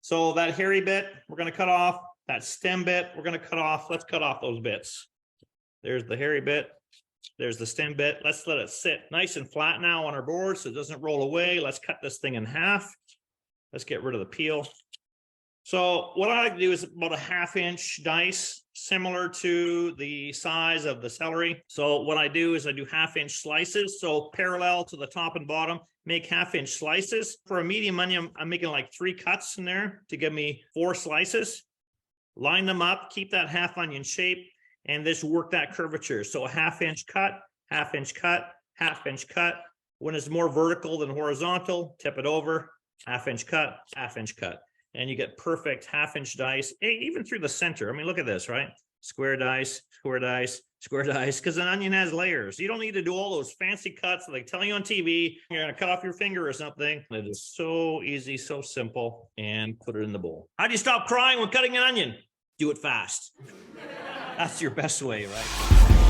So that hairy bit, we're going to cut off. That stem bit, we're going to cut off. Let's cut off those bits. There's the hairy bit. There's the stem bit. Let's let it sit nice and flat now on our board so it doesn't roll away. Let's cut this thing in half. Let's get rid of the peel. So what I like to do is about a 1/2 inch dice, similar to the size of the celery. So what I do is I do 1/2 inch slices. So parallel to the top and bottom, make 1/2 inch slices. For a medium onion, I'm making like 3 cuts in there to give me 4 slices. Line them up, keep that half onion shape, and just work that curvature. So a 1/2 inch cut, 1/2 inch cut, 1/2 inch cut. When it's more vertical than horizontal, tip it over, 1/2 inch cut, 1/2 inch cut. And you get perfect 1/2 inch dice, even through the center. I mean, look at this, right? Square dice, square dice, square dice, because an onion has layers. You don't need to do all those fancy cuts like telling you on TV, you're gonna cut off your finger or something. It is so easy, so simple, and put it in the bowl. How do you stop crying when cutting an onion? Do it fast. That's your best way, right?